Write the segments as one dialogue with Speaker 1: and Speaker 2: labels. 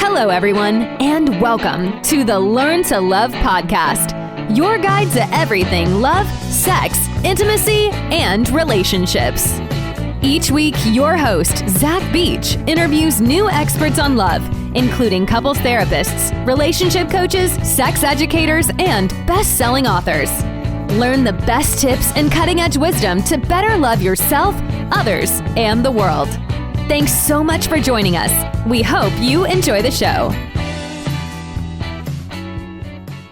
Speaker 1: Hello, everyone, and welcome to the Learn to Love podcast, your guide to everything love, sex, intimacy, and relationships. Each week, your host, Zach Beach, interviews new experts on love, including couples therapists, relationship coaches, sex educators, and best-selling authors. Learn the best tips and cutting-edge wisdom to better love yourself, others, and the world. Thanks so much for joining us. We hope you enjoy the show.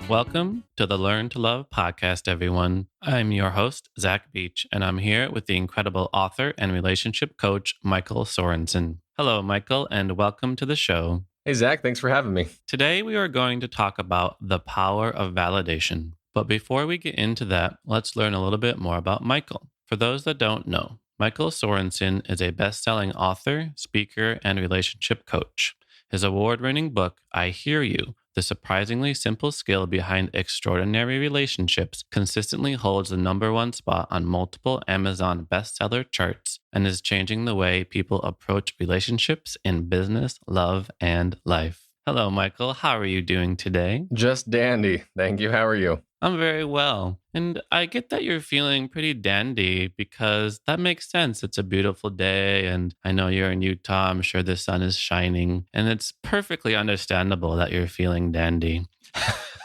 Speaker 2: Welcome to the Learn to Love podcast, everyone. I'm your host, Zach Beach, and I'm here with the incredible author and relationship coach, Michael Sorensen. Hello, Michael, and welcome to the show.
Speaker 3: Hey, Zach, thanks for having me.
Speaker 2: Today, we are going to talk about the power of validation. But before we get into that, let's learn a little bit more about Michael. For those that don't know, Michael Sorensen is a best-selling author, speaker, and relationship coach. His award-winning book, I Hear You, The Surprisingly Simple Skill Behind Extraordinary Relationships, consistently holds the #1 spot on multiple Amazon bestseller charts and is changing the way people approach relationships in business, love, and life. Hello, Michael. How are you doing today?
Speaker 3: Just dandy. Thank you. How are you?
Speaker 2: I'm very well. And I get that you're feeling pretty dandy because that makes sense. It's a beautiful day and I know you're in Utah. I'm sure the sun is shining and it's perfectly understandable that you're feeling dandy.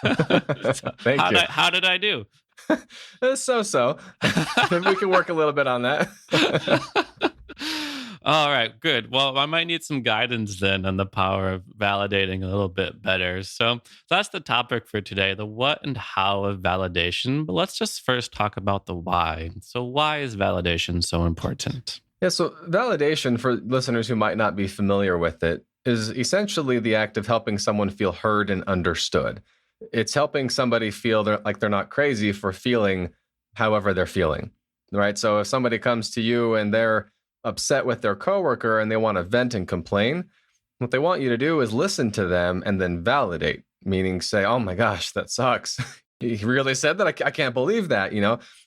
Speaker 3: Thank you.
Speaker 2: How did I do?
Speaker 3: So. Maybe we can work a little bit on that.
Speaker 2: All right, good. Well, I might need some guidance then on the power of validating a little bit better. So that's the topic for today, the what and how of validation. But let's just first talk about the why. So why is validation so important?
Speaker 3: Yeah, so validation, for listeners who might not be familiar with it, is essentially the act of helping someone feel heard and understood. It's helping somebody feel like they're not crazy for feeling however they're feeling, right? So if somebody comes to you and they're upset with their coworker and they want to vent and complain, what they want you to do is listen to them and then validate, meaning say, oh my gosh, that sucks. He really said that? I can't believe that,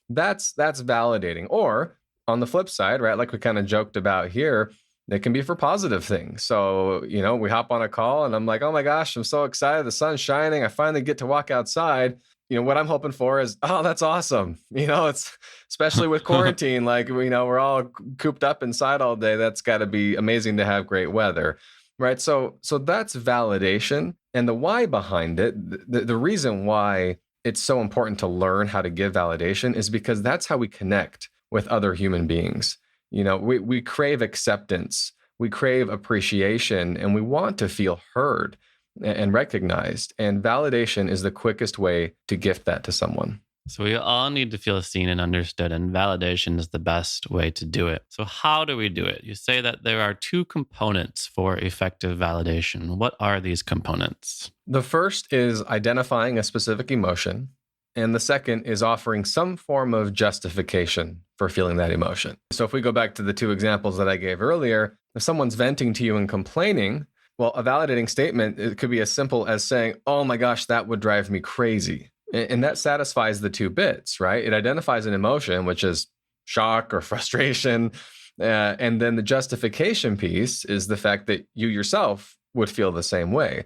Speaker 3: that's validating. Or on the flip side, right, like we kind of joked about here, it can be for positive things. So, we hop on a call and I'm like, oh my gosh, I'm so excited. The sun's shining. I finally get to walk outside. What I'm hoping for is, oh, that's awesome. It's especially with quarantine, like, we're all cooped up inside all day. That's got to be amazing to have great weather, right? So that's validation. And the why behind it, the reason why it's so important to learn how to give validation is because that's how we connect with other human beings. We crave acceptance, we crave appreciation, and we want to feel heard and recognized. And validation is the quickest way to gift that to someone.
Speaker 2: So we all need to feel seen and understood, and validation is the best way to do it. So how do we do it? You say that there are 2 components for effective validation. What are these components?
Speaker 3: The first is identifying a specific emotion, and the second is offering some form of justification for feeling that emotion. So if we go back to the 2 examples that I gave earlier, if someone's venting to you and complaining, well, a validating statement, it could be as simple as saying, oh my gosh, that would drive me crazy. And that satisfies the 2 bits, right? It identifies an emotion, which is shock or frustration. And then the justification piece is the fact that you yourself would feel the same way.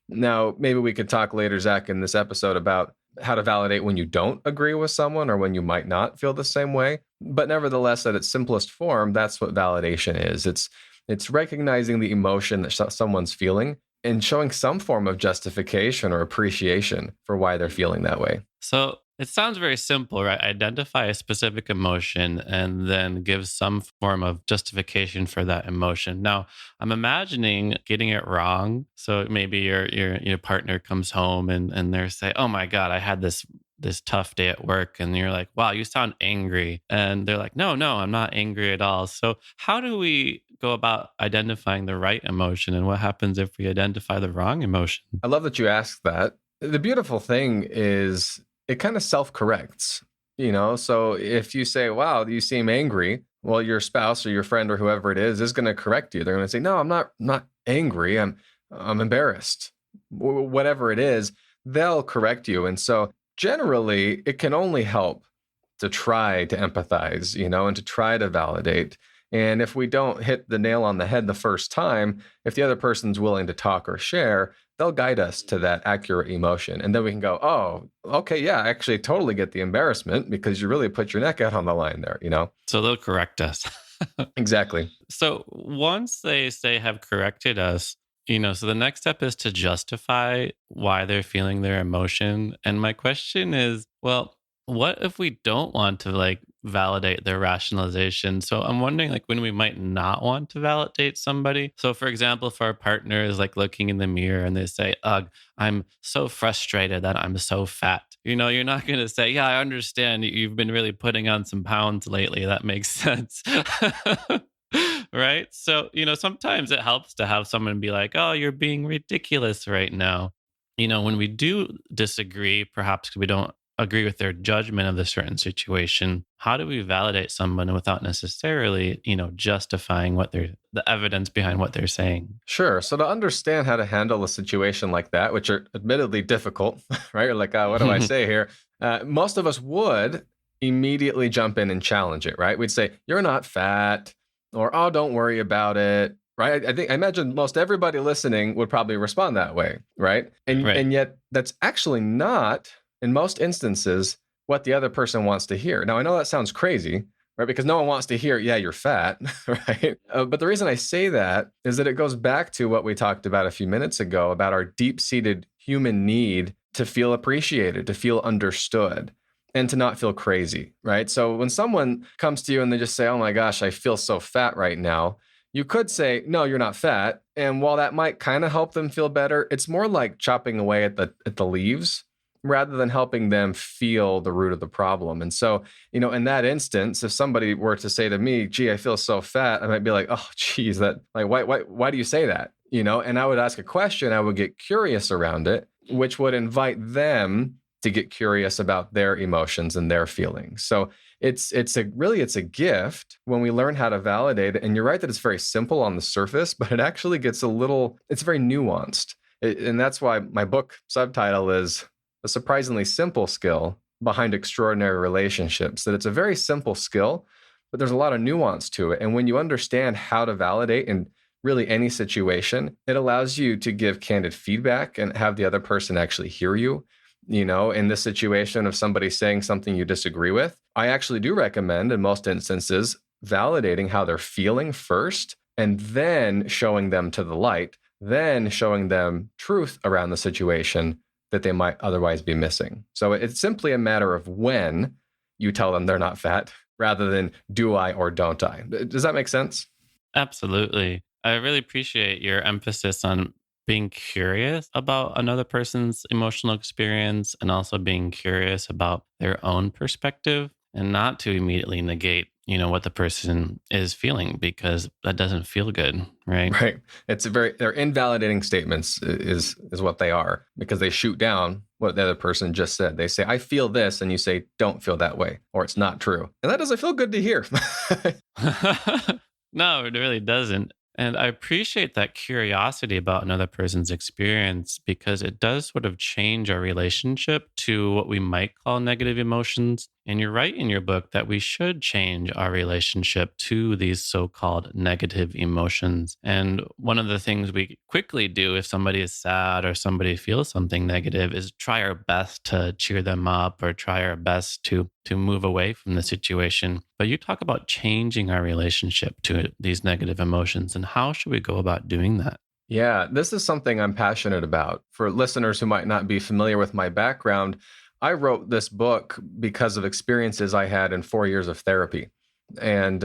Speaker 3: Now, maybe we could talk later, Zach, in this episode about how to validate when you don't agree with someone or when you might not feel the same way. But nevertheless, at its simplest form, that's what validation is. It's recognizing the emotion that someone's feeling and showing some form of justification or appreciation for why they're feeling that way.
Speaker 2: So it sounds very simple, right? Identify a specific emotion and then give some form of justification for that emotion. Now, I'm imagining getting it wrong. So maybe your partner comes home and they're saying, oh my God, I had this tough day at work. And you're like, wow, you sound angry. And they're like, no, I'm not angry at all. So how do we go about identifying the right emotion? And what happens if we identify the wrong emotion?
Speaker 3: I love that you asked that. The beautiful thing is it kind of self-corrects, So if you say, wow, you seem angry, well, your spouse or your friend or whoever it is going to correct you. They're going to say, no, I'm not angry. I'm embarrassed. Whatever it is, they'll correct you. And so generally, it can only help to try to empathize, and to try to validate. And if we don't hit the nail on the head the first time, if the other person's willing to talk or share, they'll guide us to that accurate emotion. And then we can go, oh, okay, yeah, I actually totally get the embarrassment because you really put your neck out on the line there,
Speaker 2: So they'll correct us.
Speaker 3: Exactly.
Speaker 2: So once they say have corrected us, so the next step is to justify why they're feeling their emotion. And my question is, well, what if we don't want to validate their rationalization? So I'm wondering when we might not want to validate somebody. So for example, if our partner is looking in the mirror and they say, ugh, I'm so frustrated that I'm so fat. You're not going to say, yeah, I understand you've been really putting on some pounds lately. That makes sense. Right. So, sometimes it helps to have someone be like, oh, you're being ridiculous right now. When we do disagree, perhaps we don't agree with their judgment of the certain situation, how do we validate someone without necessarily, justifying the evidence behind what they're saying?
Speaker 3: Sure. So to understand how to handle a situation like that, which are admittedly difficult, right? You're like, what do I say here? Most of us would immediately jump in and challenge it, right? We'd say, you're not fat, or, oh, don't worry about it, right? I imagine most everybody listening would probably respond that way, right? And
Speaker 2: Right.
Speaker 3: and yet that's actually not, in most instances, what the other person wants to hear. Now, I know that sounds crazy, right? Because no one wants to hear, yeah, you're fat, right? But the reason I say that is that it goes back to what we talked about a few minutes ago about our deep-seated human need to feel appreciated, to feel understood, and to not feel crazy, right? So when someone comes to you and they just say, oh my gosh, I feel so fat right now, you could say, no, you're not fat. And while that might kind of help them feel better, it's more like chopping away at the leaves rather than helping them feel the root of the problem. And so, in that instance, if somebody were to say to me, gee, I feel so fat, I might be like, oh, geez, that why do you say that? And I would ask a question, I would get curious around it, which would invite them to get curious about their emotions and their feelings. So it's a gift when we learn how to validate it. And you're right that it's very simple on the surface, but it actually gets it's very nuanced. And that's why my book subtitle is A Surprisingly Simple Skill Behind Extraordinary Relationships. That it's a very simple skill, but there's a lot of nuance to it. And when you understand how to validate in really any situation, it allows you to give candid feedback and have the other person actually hear you. In this situation of somebody saying something you disagree with, I actually do recommend in most instances validating how they're feeling first and then showing them to the light, then showing them truth around the situation that they might otherwise be missing. So it's simply a matter of when you tell them they're not fat rather than do I or don't I. Does that make sense?
Speaker 2: Absolutely. I really appreciate your emphasis on being curious about another person's emotional experience and also being curious about their own perspective and not to immediately negate, what the person is feeling because that doesn't feel good, right?
Speaker 3: Right. They're invalidating statements is what they are because they shoot down what the other person just said. They say, I feel this. And you say, don't feel that way, or it's not true. And that doesn't feel good to hear.
Speaker 2: No, it really doesn't. And I appreciate that curiosity about another person's experience because it does sort of change our relationship to what we might call negative emotions. And you're right in your book that we should change our relationship to these so-called negative emotions. And one of the things we quickly do if somebody is sad or somebody feels something negative is try our best to cheer them up or try our best to move away from the situation. But you talk about changing our relationship to these negative emotions. And how should we go about doing that?
Speaker 3: Yeah, this is something I'm passionate about. For listeners who might not be familiar with my background, I wrote this book because of experiences I had in 4 years of therapy. And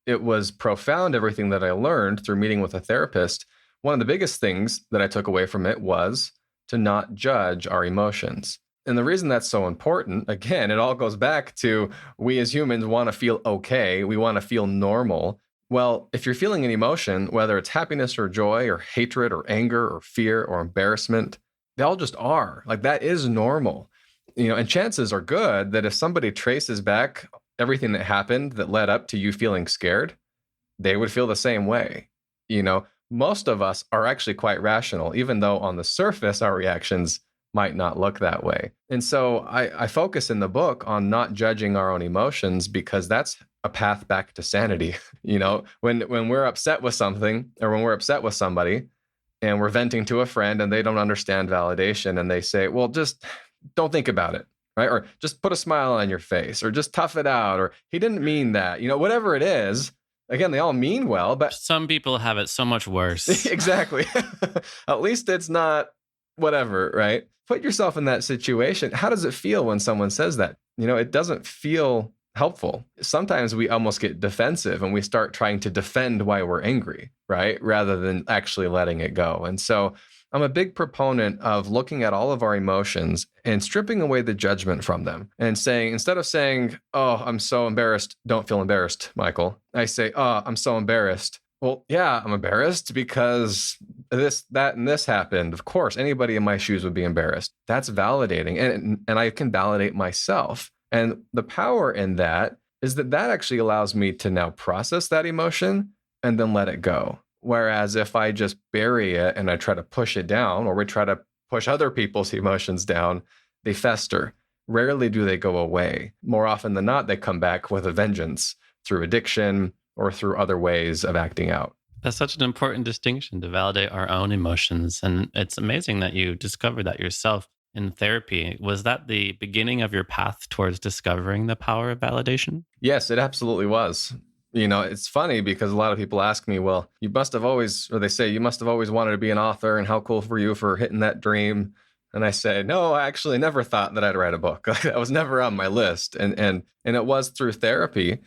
Speaker 3: it was profound, everything that I learned through meeting with a therapist. One of the biggest things that I took away from it was to not judge our emotions. And the reason that's so important, again, it all goes back to we as humans want to feel okay. We want to feel normal. Well, if you're feeling an emotion, whether it's happiness or joy or hatred or anger or fear or embarrassment, they all just are. That is normal. And chances are good that if somebody traces back everything that happened that led up to you feeling scared, they would feel the same way. Most of us are actually quite rational, even though on the surface our reactions might not look that way. And so I focus in the book on not judging our own emotions because that's a path back to sanity. When we're upset with something, or when we're upset with somebody and we're venting to a friend and they don't understand validation and they say, well, just don't think about it, right? Or just put a smile on your face, or just tough it out, or he didn't mean that, whatever it is. Again, they all mean well, but
Speaker 2: some people have it so much worse.
Speaker 3: Exactly. At least it's not whatever, right? Put yourself in that situation. How does it feel when someone says that? It doesn't feel helpful. Sometimes we almost get defensive and we start trying to defend why we're angry, right? Rather than actually letting it go. And so I'm a big proponent of looking at all of our emotions and stripping away the judgment from them and saying, instead of saying, oh, I'm so embarrassed, don't feel embarrassed, Michael. I say, oh, I'm so embarrassed. Well, yeah, I'm embarrassed because this, that, and this happened. Of course, anybody in my shoes would be embarrassed. That's validating. And I can validate myself. And the power in that is that actually allows me to now process that emotion and then let it go. Whereas if I just bury it and I try to push it down, or we try to push other people's emotions down, they fester. Rarely do they go away. More often than not, they come back with a vengeance through addiction or through other ways of acting out.
Speaker 2: That's such an important distinction, to validate our own emotions. And it's amazing that you discovered that yourself in therapy. Was that the beginning of your path towards discovering the power of validation?
Speaker 3: Yes, it absolutely was. It's funny because a lot of people ask me, well, you must have always, or they say, you must have always wanted to be an author, and how cool for you for hitting that dream. And I say, no, I actually never thought that I'd write a book. That was never on my list. And it was through therapy,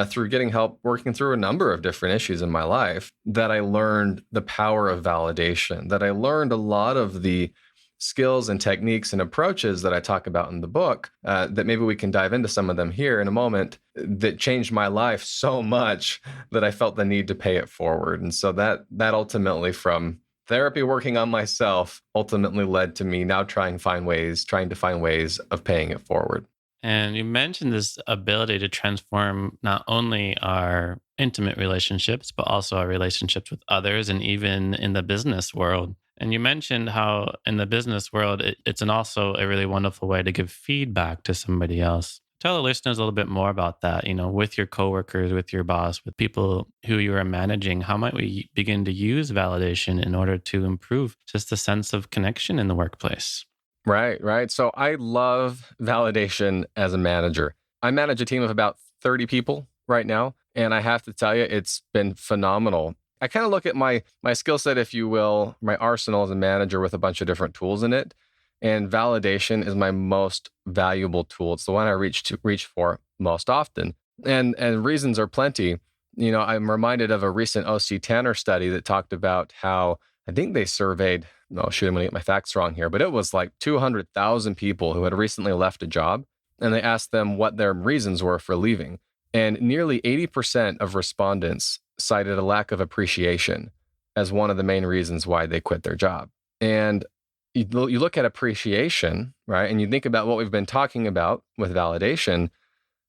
Speaker 3: through getting help, working through a number of different issues in my life, that I learned the power of validation, that I learned a lot of the skills and techniques and approaches that I talk about in the book, that maybe we can dive into some of them here in a moment, that changed my life so much that I felt the need to pay it forward. And so that ultimately, from therapy working on myself, ultimately led to me now trying to find ways of paying it forward.
Speaker 2: And you mentioned this ability to transform not only our intimate relationships, but also our relationships with others, and even in the business world. And you mentioned how in the business world, it's also a really wonderful way to give feedback to somebody else. Tell the listeners a little bit more about that, with your coworkers, with your boss, with people who you are managing. How might we begin to use validation in order to improve just the sense of connection in the workplace?
Speaker 3: Right. So I love validation as a manager. I manage a team of about 30 people right now, and I have to tell you, it's been phenomenal. I kind of look at my skill set, if you will, my arsenal as a manager with a bunch of different tools in it. And validation is my most valuable tool. It's the one I reach for most often. And reasons are plenty. I'm reminded of a recent OC Tanner study that talked about how, I think they surveyed, I'm going to get my facts wrong here, but it was like 200,000 people who had recently left a job. And they asked them what their reasons were for leaving. And nearly 80% of respondents cited a lack of appreciation as one of the main reasons why they quit their job. And you look at appreciation, right? And you think about what we've been talking about with validation,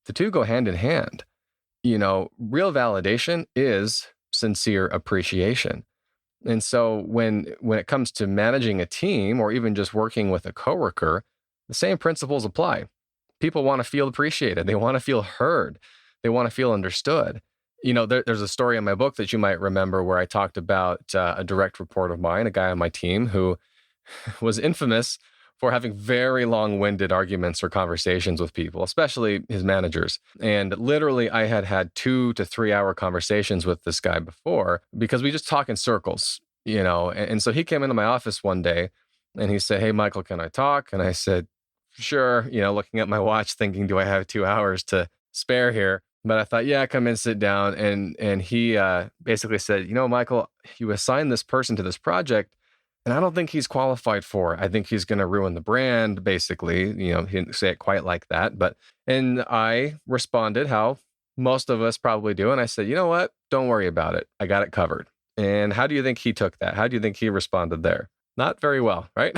Speaker 3: the two go hand in hand. Real validation is sincere appreciation. And so when it comes to managing a team, or even just working with a coworker, the same principles apply. People want to feel appreciated. They want to feel heard. They want to feel understood. There's a story in my book that you might remember where I talked about a direct report of mine, a guy on my team who was infamous for having very long-winded arguments or conversations with people, especially his managers. And literally, I had 2 to 3 hour conversations with this guy before, because we just talk in circles, And so he came into my office one day and he said, "Hey, Michael, can I talk?" And I said, "Sure," looking at my watch thinking, do I have 2 hours to spare here? But I thought, yeah, come in, sit down. And he basically said, "Michael, you assigned this person to this project, and I don't think he's qualified for it. I think he's going to ruin the brand," basically. He didn't say it quite like that. And I responded how most of us probably do. And I said, "You know what? Don't worry about it. I got it covered." And how do you think he took that? How do you think he responded there? Not very well, right?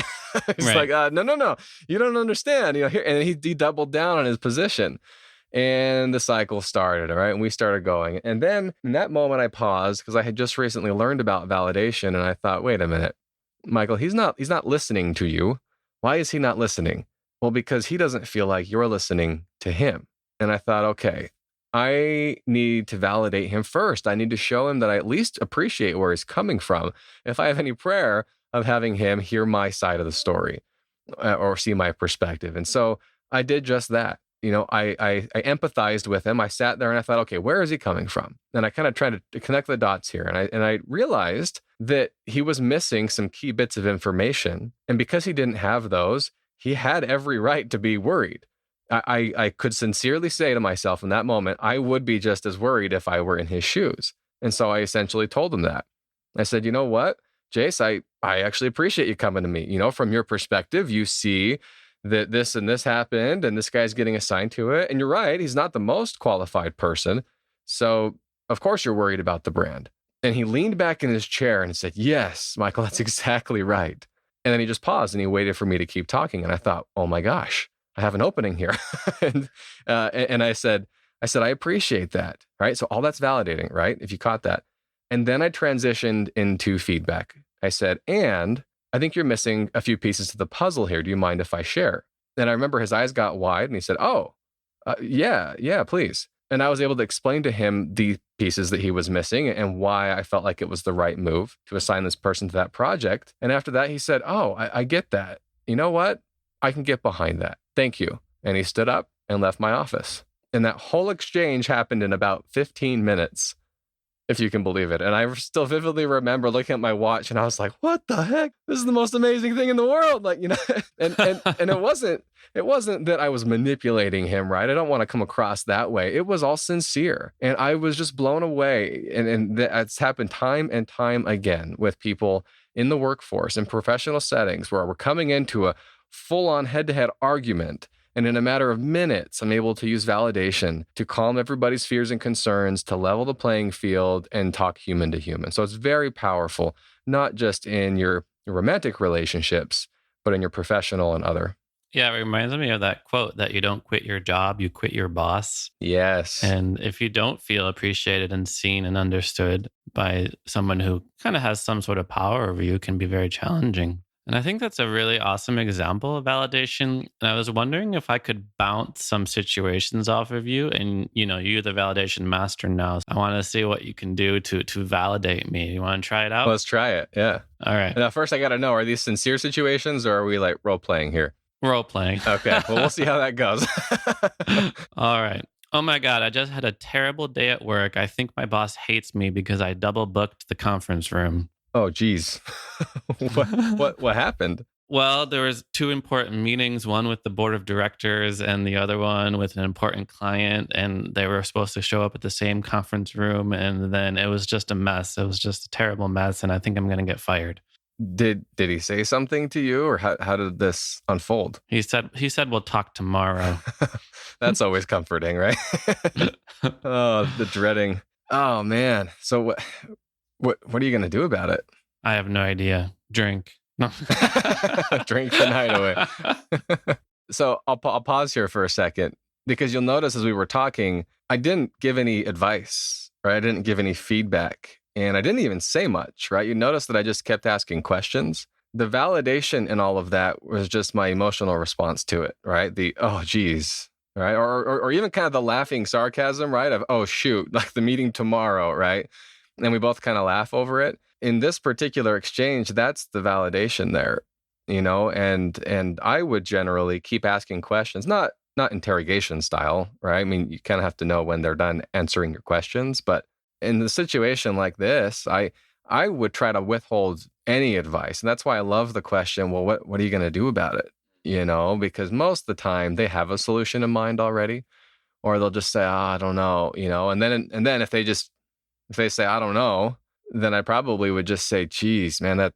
Speaker 3: He's
Speaker 2: Right.
Speaker 3: like, no, you don't understand. Here, and he doubled down on his position. And the cycle started, all right? And we started going. And then in that moment, I paused because I had just recently learned about validation. And I thought, wait a minute, Michael, he's not listening to you. Why is he not listening? Well, because he doesn't feel like you're listening to him. And I thought, okay, I need to validate him first. I need to show him that I at least appreciate where he's coming from. If I have any prayer of having him hear my side of the story or see my perspective. And so I did just that. I empathized with him. I sat there and I thought, okay, where is he coming from? And I kind of tried to connect the dots here. And I realized that he was missing some key bits of information. And because he didn't have those, he had every right to be worried. I could sincerely say to myself in that moment, I would be just as worried if I were in his shoes. And so I essentially told him that. I said, you know what, Jace, I actually appreciate you coming to me. From your perspective, you see that this and this happened and this guy's getting assigned to it. And you're right, he's not the most qualified person. So of course you're worried about the brand. And he leaned back in his chair and said, yes, Michael, that's exactly right. And then he just paused and he waited for me to keep talking. And I thought, oh my gosh, I have an opening here. and I said, I appreciate that, right? So all that's validating, right? If you caught that. And then I transitioned into feedback. I said, and I think you're missing a few pieces to the puzzle here. Do you mind if I share? And I remember his eyes got wide and he said, yeah, please. And I was able to explain to him the pieces that he was missing and why I felt like it was the right move to assign this person to that project. And after that, he said, I get that. You know what? I can get behind that. Thank you. And he stood up and left my office. And that whole exchange happened in about 15 minutes, if you can believe it. And I still vividly remember looking at my watch and I was like, what the heck? This is the most amazing thing in the world. And it wasn't that I was manipulating him, right? I don't want to come across that way. It was all sincere. And I was just blown away. And that's happened time and time again with people in the workforce in professional settings where we're coming into a full-on head-to-head argument. And in a matter of minutes, I'm able to use validation to calm everybody's fears and concerns, to level the playing field and talk human to human. So it's very powerful, not just in your romantic relationships, but in your professional and other.
Speaker 2: Yeah, it reminds me of that quote that you don't quit your job, you quit your boss.
Speaker 3: Yes.
Speaker 2: And if you don't feel appreciated and seen and understood by someone who kind of has some sort of power over you, it can be very challenging. And I think that's a really awesome example of validation. And I was wondering if I could bounce some situations off of you. And, you're the validation master now. So I want to see what you can do to validate me. You want to try it out?
Speaker 3: Let's try it. Yeah.
Speaker 2: All right.
Speaker 3: Now, first, I got to know, are these sincere situations or are we like role playing here?
Speaker 2: Role playing.
Speaker 3: Okay. Well, we'll see how that goes.
Speaker 2: All right. Oh my God, I just had a terrible day at work. I think my boss hates me because I double booked the conference room.
Speaker 3: Oh, geez. What happened?
Speaker 2: Well, there was two important meetings, one with the board of directors and the other one with an important client. And they were supposed to show up at the same conference room. And then it was just a mess. It was just a terrible mess. And I think I'm going to get fired.
Speaker 3: Did he say something to you or how did this unfold?
Speaker 2: He said, we'll talk tomorrow.
Speaker 3: That's always comforting, right? Oh, the dreading. Oh, man. So what are you going to do about it?
Speaker 2: I have no idea. Drink. No.
Speaker 3: Drink the night away. So I'll pause here for a second because you'll notice as we were talking, I didn't give any advice, right? I didn't give any feedback and I didn't even say much, right? You notice that I just kept asking questions. The validation in all of that was just my emotional response to it, right? The, oh, geez, right? Or even kind of the laughing sarcasm, right? Of, oh, shoot, like the meeting tomorrow, right? And we both kind of laugh over it. In this particular exchange, that's the validation there, and I would generally keep asking questions, not interrogation style, right? I mean, you kind of have to know when they're done answering your questions. But in the situation like this, I would try to withhold any advice. And that's why I love the question, well, what are you going to do about it? Because most of the time they have a solution in mind already, or they'll just say, I don't know, and then if they say, I don't know, then I probably would just say, geez, man,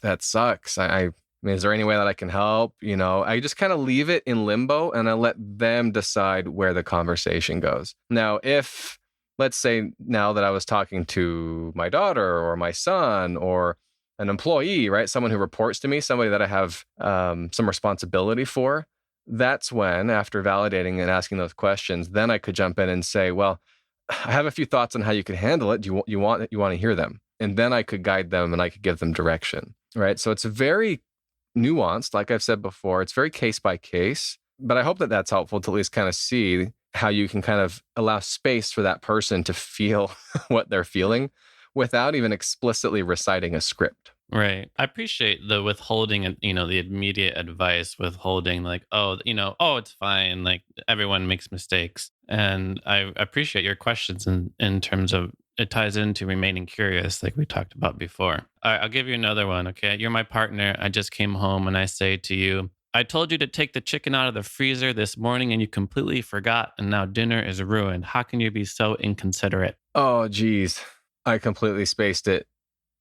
Speaker 3: that sucks. I mean, is there any way that I can help? I just kind of leave it in limbo and I let them decide where the conversation goes. Now, if let's say now that I was talking to my daughter or my son or an employee, right? Someone who reports to me, somebody that I have some responsibility for, that's when, after validating and asking those questions, then I could jump in and say, well, I have a few thoughts on how you could handle it. Do you want to hear them? And then I could guide them and I could give them direction, right? So it's very nuanced. Like I've said before, it's very case by case, but I hope that that's helpful to at least kind of see how you can kind of allow space for that person to feel what they're feeling without even explicitly reciting a script.
Speaker 2: Right. I appreciate the withholding and, the immediate advice, withholding like, oh, oh, it's fine. Like everyone makes mistakes. And I appreciate your questions in terms of it ties into remaining curious, like we talked about before. All right, I'll give you another one. Okay. You're my partner. I just came home and I say to you, I told you to take the chicken out of the freezer this morning and you completely forgot. And now dinner is ruined. How can you be so inconsiderate?
Speaker 3: Oh, geez. I completely spaced it.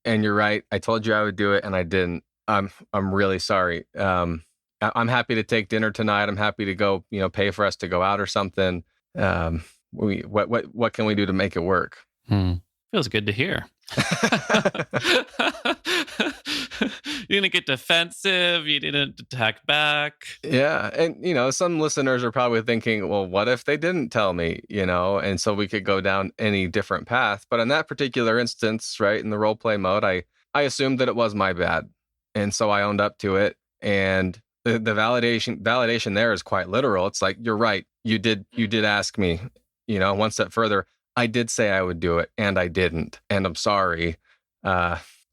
Speaker 3: And you're right. I told you I would do it, and I didn't. I'm really sorry. I'm happy to take dinner tonight. I'm happy to go, pay for us to go out or something. What can we do to make it work?
Speaker 2: Feels good to hear. You didn't get defensive. You didn't attack back.
Speaker 3: Yeah. And, some listeners are probably thinking, well, what if they didn't tell me, and so we could go down any different path. But in that particular instance, right, in the role play mode, I assumed that it was my bad. And so I owned up to it. And the validation there is quite literal. It's like, you're right. You did ask me, one step further. I did say I would do it and I didn't. And I'm sorry.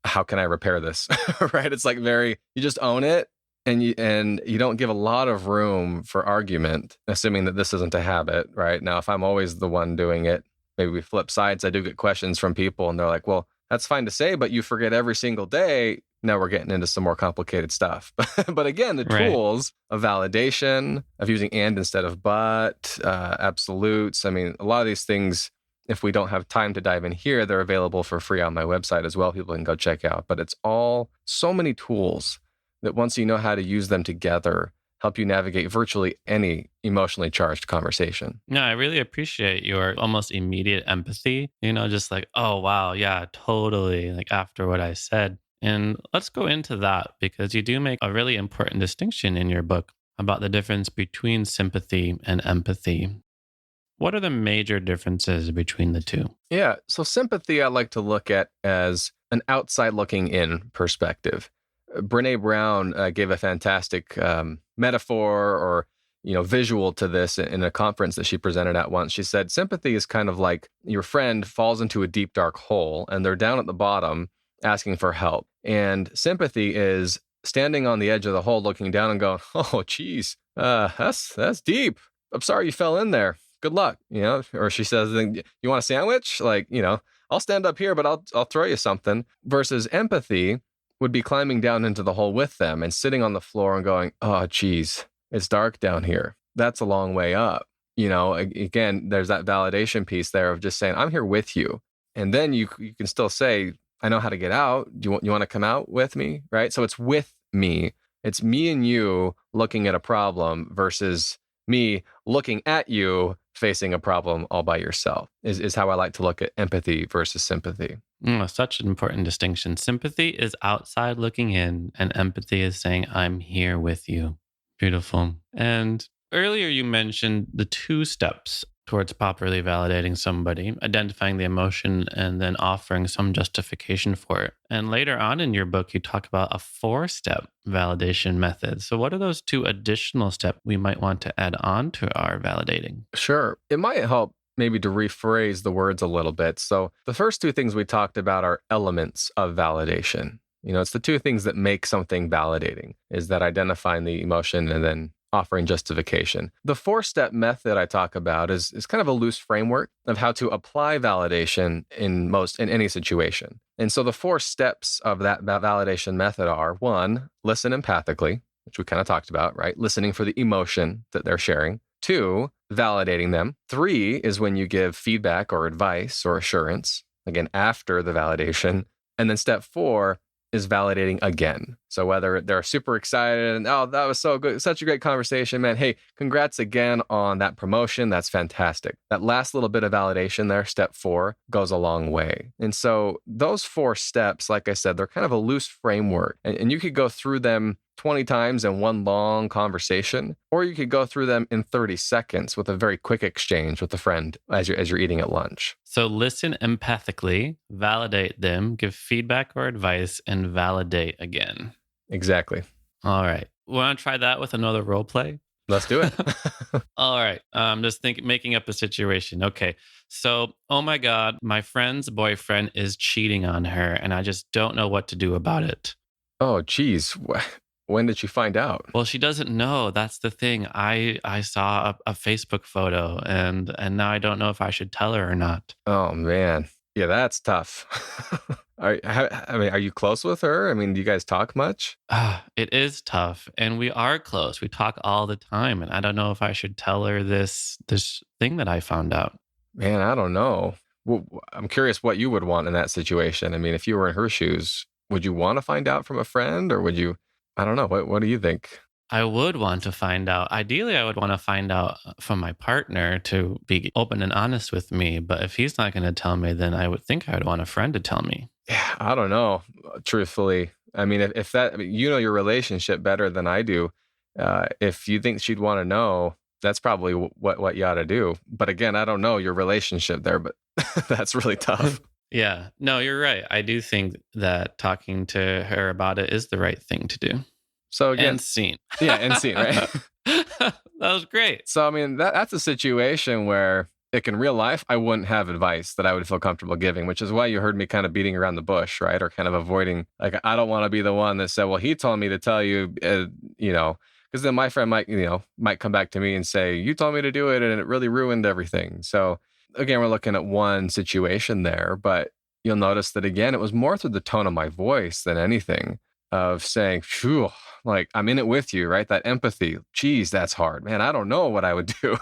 Speaker 3: How can I repair this? Right? It's like you just own it and you don't give a lot of room for argument, assuming that this isn't a habit, right? Now, if I'm always the one doing it, maybe we flip sides. I do get questions from people and they're like, well, that's fine to say, but you forget every single day. Now we're getting into some more complicated stuff. But again, the tools of validation, of using and instead of but, absolutes. I mean, a lot of these things, if we don't have time to dive in here, they're available for free on my website as well. People can go check out. But it's all so many tools that once you know how to use them together, help you navigate virtually any emotionally charged conversation.
Speaker 2: No, I really appreciate your almost immediate empathy, just like, oh, wow, yeah, totally. Like after what I said. And let's go into that because you do make a really important distinction in your book about the difference between sympathy and empathy. What are the major differences between the two?
Speaker 3: Yeah. So sympathy, I like to look at as an outside looking in perspective. Brene Brown gave a fantastic metaphor or visual to this in a conference that she presented at once. She said, sympathy is kind of like your friend falls into a deep, dark hole and they're down at the bottom asking for help. And sympathy is standing on the edge of the hole, looking down and going, oh, geez, that's deep. I'm sorry you fell in there. Good luck, or she says, you want a sandwich? Like, I'll stand up here, but I'll throw you something. Versus empathy would be climbing down into the hole with them and sitting on the floor and going, oh, geez, it's dark down here. That's a long way up. Again, there's that validation piece there of just saying, I'm here with you. And then you can still say, I know how to get out. Do you want to come out with me? Right. So it's with me. It's me and you looking at a problem versus me looking at you facing a problem all by yourself is how I like to look at empathy versus sympathy.
Speaker 2: Such an important distinction. Sympathy is outside looking in and empathy is saying, I'm here with you. Beautiful. And earlier you mentioned the 2 steps towards properly validating somebody, identifying the emotion and then offering some justification for it. And later on in your book, you talk about a 4-step validation method. So what are those 2 additional steps we might want to add on to our validating?
Speaker 3: Sure. It might help maybe to rephrase the words a little bit. So the first 2 things we talked about are elements of validation. It's the 2 things that make something validating, is that identifying the emotion and then offering justification. The 4-step method I talk about is kind of a loose framework of how to apply validation in any situation. And so the 4 steps of that validation method are: 1, listen empathically, which we kind of talked about, right? Listening for the emotion that they're sharing. 2, validating them. 3 is when you give feedback or advice or assurance, again, after the validation. And then step 4 is validating again. So whether they're super excited and, oh, that was so good, such a great conversation, man. Hey, congrats again on that promotion. That's fantastic. That last little bit of validation there, step 4, goes a long way. And so those 4 steps, like I said, they're kind of a loose framework. And you could go through them 20 times in one long conversation, or you could go through them in 30 seconds with a very quick exchange with a friend as you're eating at lunch.
Speaker 2: So listen empathically, validate them, give feedback or advice, and validate again.
Speaker 3: Exactly.
Speaker 2: All right. Want to try that with another role play?
Speaker 3: Let's do it.
Speaker 2: All right. Just making up a situation. Okay. So, oh my God, my friend's boyfriend is cheating on her, and I just don't know what to do about it.
Speaker 3: Oh, geez. When did you find out?
Speaker 2: Well, she doesn't know. That's the thing. I saw a Facebook photo, and now I don't know if I should tell her or not.
Speaker 3: Oh, man. Yeah, that's tough. I mean, are you close with her? I mean, do you guys talk much?
Speaker 2: It is tough, and we are close. We talk all the time, and I don't know if I should tell her this thing that I found out.
Speaker 3: Man, I don't know. Well, I'm curious what you would want in that situation. I mean, if you were in her shoes, would you want to find out from a friend or would you? I don't know. What do you think?
Speaker 2: I would want to find out. Ideally, I would want to find out from my partner to be open and honest with me. But if he's not going to tell me, then I would think I would want a friend to tell me.
Speaker 3: Yeah, I don't know. Truthfully, I mean, if that, I mean, you know your relationship better than I do. If you think she'd want to know, that's probably what you ought to do. But again, I don't know your relationship there, but that's really tough.
Speaker 2: Yeah, no, you're right. I do think that talking to her about it is the right thing to do.
Speaker 3: So again,
Speaker 2: And scene.
Speaker 3: yeah, and see, right?
Speaker 2: That was great.
Speaker 3: So I mean, that's a situation where, like in real life, I wouldn't have advice that I would feel comfortable giving, which is why you heard me kind of beating around the bush, right? Or kind of avoiding, like, I don't want to be the one that said, well, he told me to tell you, because then my friend might come back to me and say, you told me to do it and it really ruined everything. So again, we're looking at one situation there, but you'll notice that again, it was more through the tone of my voice than anything of saying, phew, like I'm in it with you, right? That empathy. Geez, that's hard, man. I don't know what I would do.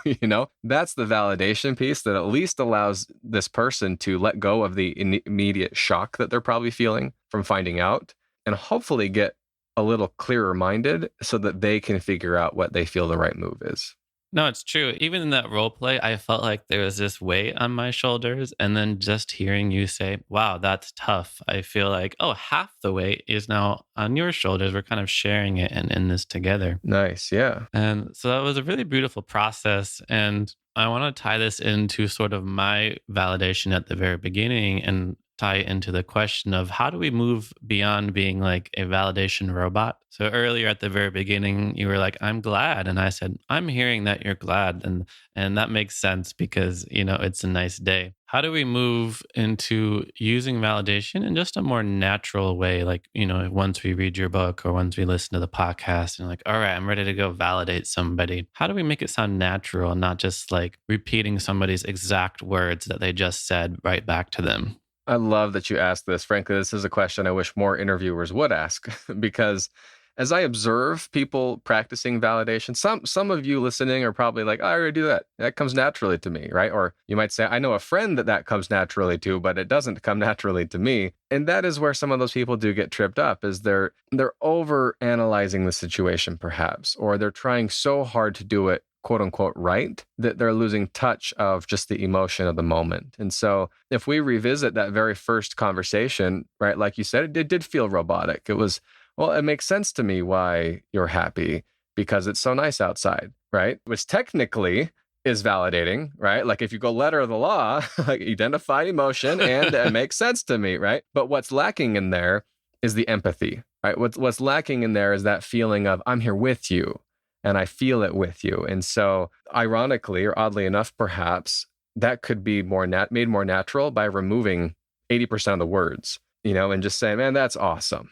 Speaker 3: That's the validation piece that at least allows this person to let go of the immediate shock that they're probably feeling from finding out and hopefully get a little clearer minded so that they can figure out what they feel the right move is.
Speaker 2: No, it's true. Even in that role play, I felt like there was this weight on my shoulders. And then just hearing you say, wow, that's tough. I feel like, oh, half the weight is now on your shoulders. We're kind of sharing it and in this together.
Speaker 3: Nice. Yeah.
Speaker 2: And so that was a really beautiful process. And I want to tie this into sort of my validation at the very beginning and tie into the question of how do we move beyond being like a validation robot? So earlier at the very beginning, you were like, I'm glad. And I said, I'm hearing that you're glad. And that makes sense because, it's a nice day. How do we move into using validation in just a more natural way? Like, once we read your book or once we listen to the podcast and like, all right, I'm ready to go validate somebody. How do we make it sound natural and not just like repeating somebody's exact words that they just said right back to them?
Speaker 3: I love that you asked this. Frankly, this is a question I wish more interviewers would ask because as I observe people practicing validation, some of you listening are probably like, I already do that. That comes naturally to me, right? Or you might say, I know a friend that comes naturally to, but it doesn't come naturally to me. And that is where some of those people do get tripped up is they're over analyzing the situation perhaps, or they're trying so hard to do it quote unquote right that they're losing touch of just the emotion of the moment. And so if we revisit that very first conversation, right, like you said, it did feel robotic. It was, well, it makes sense to me why you're happy because it's so nice outside, right? Which technically is validating, right? Like if you go letter of the law, like identify emotion and it makes sense to me, right? But what's lacking in there is the empathy, right? What's lacking in there is that feeling of I'm here with you. And I feel it with you. And so ironically, or oddly enough, perhaps that could be made more natural by removing 80% of the words, and just saying, man, that's awesome.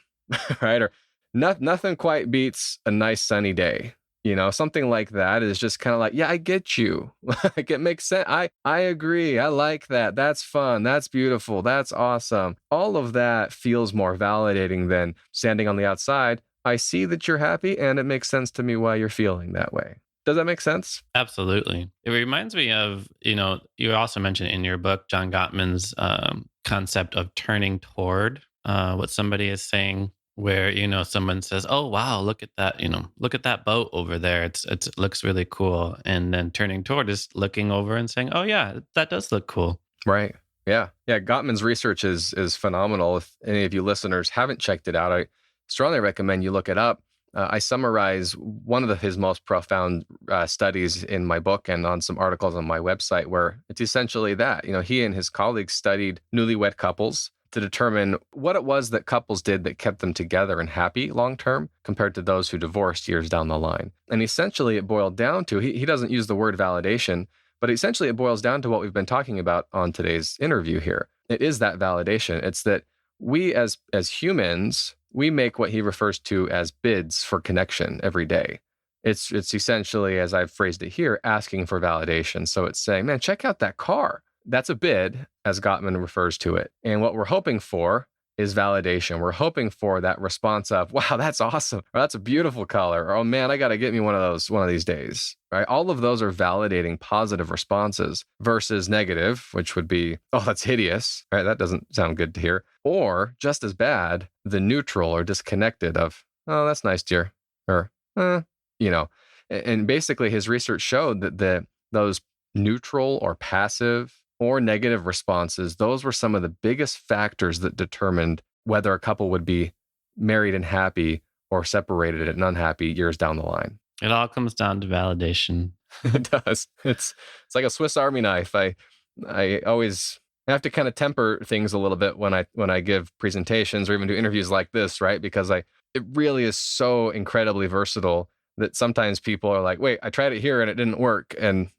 Speaker 3: Right. Or nothing quite beats a nice sunny day. Something like that is just kind of like, yeah, I get you. Like it makes sense. I agree. I like that. That's fun. That's beautiful. That's awesome. All of that feels more validating than standing on the outside. I see that you're happy and it makes sense to me why you're feeling that way. Does that make sense?
Speaker 2: Absolutely. It reminds me of, you also mentioned in your book, John Gottman's concept of turning toward what somebody is saying, where, someone says, oh, wow, look at that, look at that boat over there. It looks really cool. And then turning toward is looking over and saying, oh, yeah, that does look cool.
Speaker 3: Right. Yeah. Yeah. Gottman's research is phenomenal. If any of you listeners haven't checked it out, I strongly recommend you look it up. I summarize one of his most profound studies in my book and on some articles on my website where it's essentially that. He and his colleagues studied newlywed couples to determine what it was that couples did that kept them together and happy long term compared to those who divorced years down the line. And essentially, it boiled down to he doesn't use the word validation, but essentially it boils down to what we've been talking about on today's interview here. It is that validation. It's that we as humans, we make what he refers to as bids for connection every day. It's essentially, as I've phrased it here, asking for validation. So it's saying, man, check out that car. That's a bid, as Gottman refers to it. And what we're hoping for is validation. We're hoping for that response of, wow, that's awesome. Or that's a beautiful color. Or, oh man, I got to get me one of these days, right? All of those are validating positive responses versus negative, which would be, oh, that's hideous, right? That doesn't sound good to hear. Or just as bad, the neutral or disconnected of, oh, that's nice, dear. Or, and basically his research showed that those neutral or passive or negative responses, those were some of the biggest factors that determined whether a couple would be married and happy or separated and unhappy years down the line.
Speaker 2: It all comes down to validation.
Speaker 3: It does. It's like a Swiss Army knife. I always have to kind of temper things a little bit when I give presentations or even do interviews like this, right? Because it really is so incredibly versatile that sometimes people are like, wait, I tried it here and it didn't work. And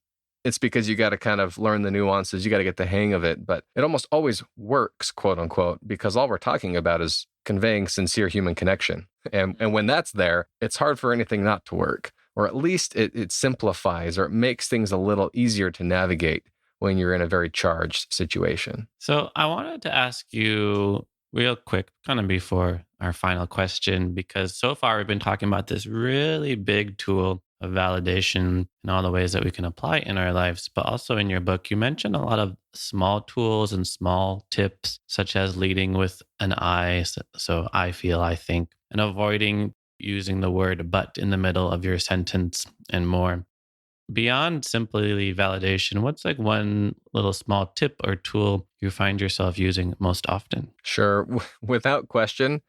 Speaker 3: it's because you got to kind of learn the nuances. You got to get the hang of it. But it almost always works, quote unquote, because all we're talking about is conveying sincere human connection. And when that's there, it's hard for anything not to work. Or at least it simplifies or it makes things a little easier to navigate when you're in a very charged situation.
Speaker 2: So I wanted to ask you real quick, kind of before our final question, because so far we've been talking about this really big tool of validation and all the ways that we can apply it in our lives. But also in your book, you mentioned a lot of small tools and small tips, such as leading with an I. So I feel, I think, and avoiding using the word but in the middle of your sentence and more. Beyond simply validation, what's like one little small tip or tool you find yourself using most often?
Speaker 3: Sure. Without question,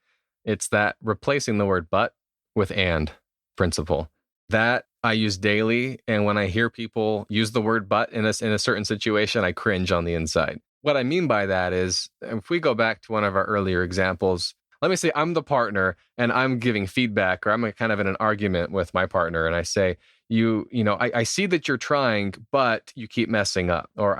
Speaker 3: it's that replacing the word but with and principle. That I use daily. And when I hear people use the word but in a certain situation, I cringe on the inside. What I mean by that is, if we go back to one of our earlier examples, let me say I'm the partner and I'm giving feedback, or I'm kind of in an argument with my partner. And I say, I see that you're trying, but you keep messing up. Or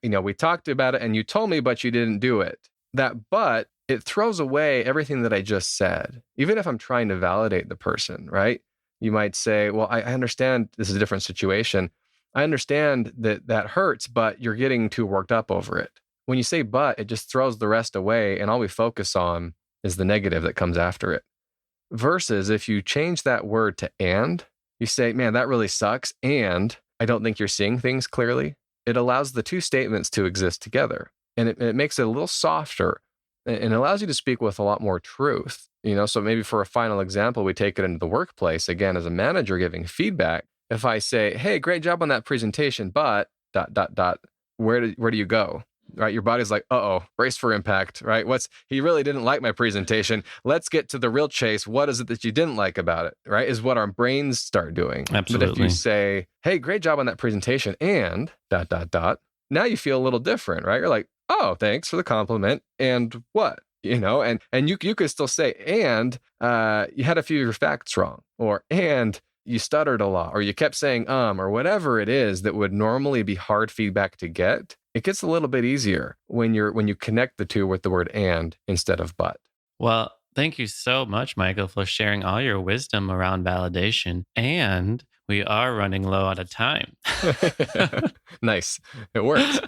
Speaker 3: we talked about it and you told me, but you didn't do it. That but, it throws away everything that I just said, even if I'm trying to validate the person, right? You might say, well, I understand this is a different situation. I understand that hurts, but you're getting too worked up over it. When you say but, it just throws the rest away, and all we focus on is the negative that comes after it. Versus if you change that word to and, you say, man, that really sucks, and I don't think you're seeing things clearly. It allows the two statements to exist together, and it makes it a little softer, and allows you to speak with a lot more truth. So maybe for a final example, we take it into the workplace. Again, as a manager giving feedback, if I say, hey, great job on that presentation, but ... where do you go? Right? Your body's like, uh-oh, brace for impact, right? He really didn't like my presentation. Let's get to the real chase. What is it that you didn't like about it, right? Is what our brains start doing.
Speaker 2: Absolutely.
Speaker 3: But if you say, hey, great job on that presentation and ... now you feel a little different, right? You're like, oh, thanks for the compliment. And what? And you could still say, and you had a few of your facts wrong, or and you stuttered a lot, or you kept saying or whatever it is that would normally be hard feedback to get. It gets a little bit easier when you connect the two with the word and instead of but.
Speaker 2: Well, thank you so much, Michael, for sharing all your wisdom around validation. And we are running low out of time.
Speaker 3: Nice. It works.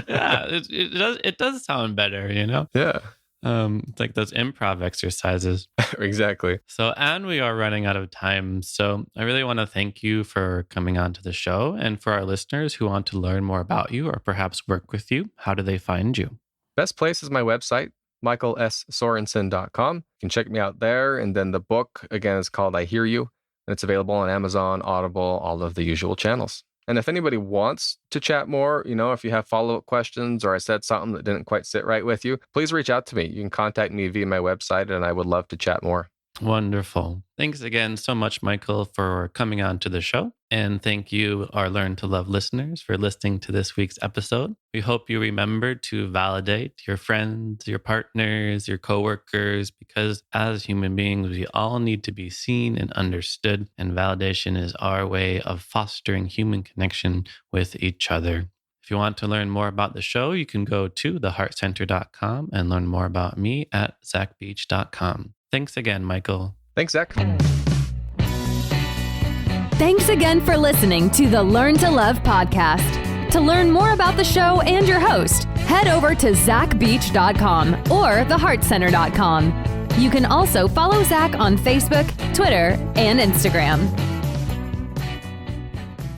Speaker 2: Yeah, it does sound better,
Speaker 3: Yeah.
Speaker 2: It's like those improv exercises.
Speaker 3: Exactly.
Speaker 2: So, and we are running out of time. So I really want to thank you for coming on to the show. And for our listeners who want to learn more about you or perhaps work with you, how do they find you?
Speaker 3: Best place is my website, michaelsorensen.com. You can check me out there. And then the book, again, is called I Hear You. And it's available on Amazon, Audible, all of the usual channels. And if anybody wants to chat more, if you have follow-up questions or I said something that didn't quite sit right with you, please reach out to me. You can contact me via my website and I would love to chat more.
Speaker 2: Wonderful. Thanks again so much, Michael, for coming on to the show. And thank you, our Learn to Love listeners, for listening to this week's episode. We hope you remember to validate your friends, your partners, your coworkers, because as human beings, we all need to be seen and understood. And validation is our way of fostering human connection with each other. If you want to learn more about the show, you can go to theheartcenter.com and learn more about me at zachbeach.com. Thanks again, Michael.
Speaker 3: Thanks, Zach.
Speaker 1: Thanks again for listening to the Learn to Love podcast. To learn more about the show and your host, head over to zachbeach.com or theheartcenter.com. You can also follow Zach on Facebook, Twitter, and Instagram.